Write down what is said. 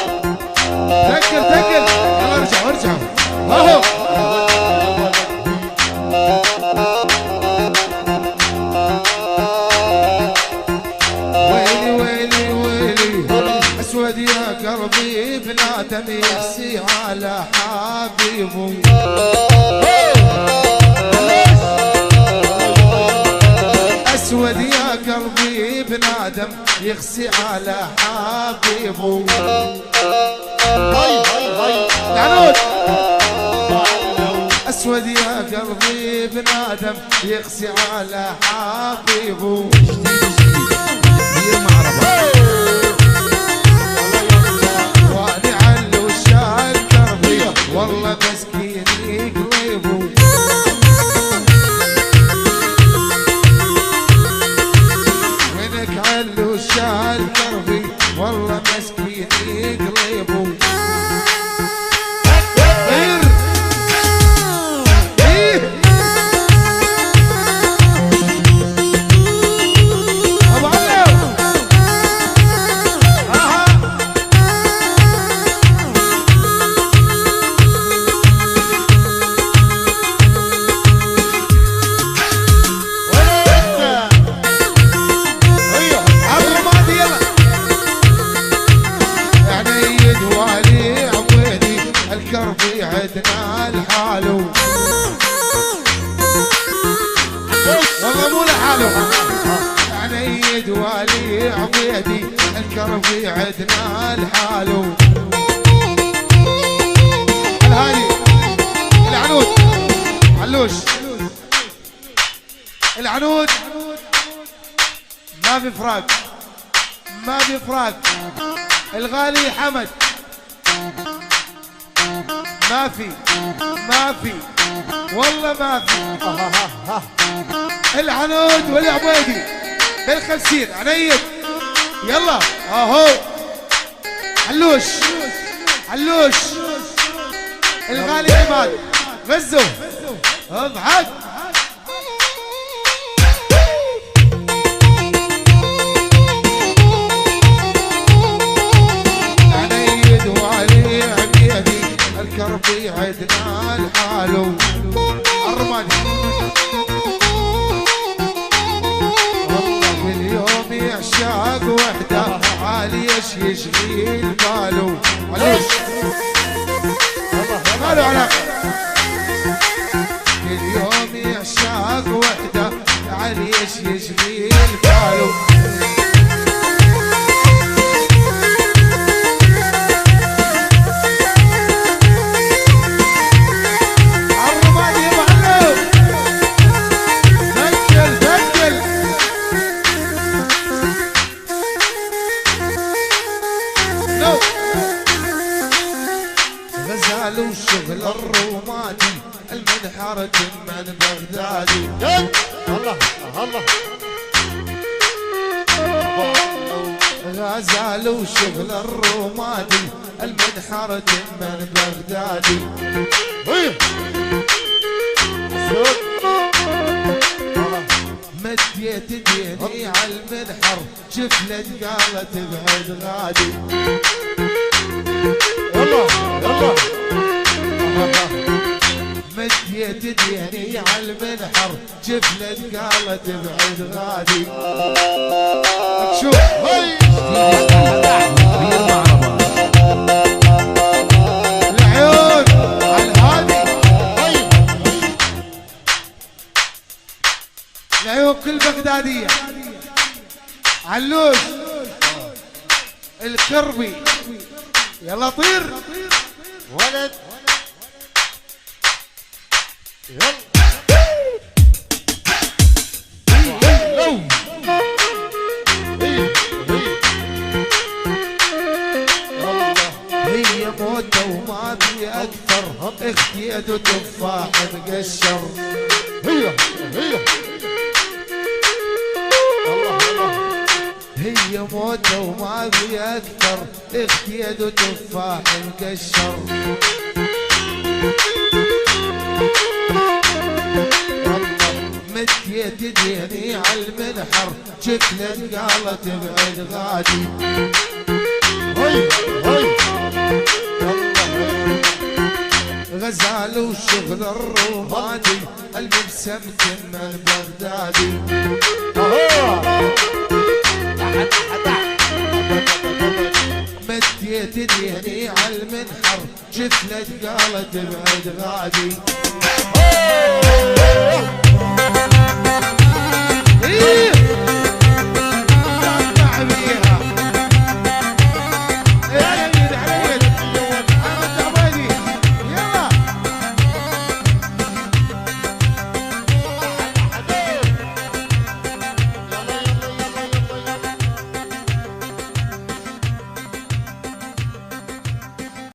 ذكر ذكر يلا ارجع ارجع اهو ويلي ويلي ويلي اسود يا قلبي بنادم يحسي على حبيبه اسود يا قلبي بنادم يغسي على حبيبه العنود اسود يا قلبي بنادم يغسي على حبيبه واني علو الشعر قلبي والله مسكين يقلبه وينك علو الشعر قلبي والله مسكين يقلبه عدنا الحالو والله مو لحاله عنيد والي عبيدي الكرفي عدنا الحالو الهادي العنود علوش العنود ما في فراق ما في فراق الغالي حمد ما في ما في والله ما في العنود والعبيدي بالخمسين عنيد يلا اهو علوش علوش الغالي عماد غزو اضحك عنيد وعلي عبيدي الكربي عدنا الحالو الرمادي والله في اليوم يعشاق وحده عالي يشغيل باله علوش ماله علاقة في اليوم يعشاق وحده عالي يشغيل باله غزال وشغل الرومادي المنحرة من بغدادي الله الله غزال وشغل الرومادي المنحرة من بغدادي جفلت قالت بعد غادي. يلا يلا مديت ديني على المنحر جفلت قالت بعد غادي. شوف هاي العيون على الهادي. العيون كل بغدادية. علوش الكربي يلا طير ولد يلا هي موتة وما في أكثر اختي يد تفاح مقشر. هي هي موتة وما في أكثر اختي يد تفاح مقشر. مديت ديني على المنحر جفلت قالت بعد غادي. غزال وشغل الروماني المبسم كنا البغدادي. مديت ديني على المنحر جفلت قالت بعد غادي.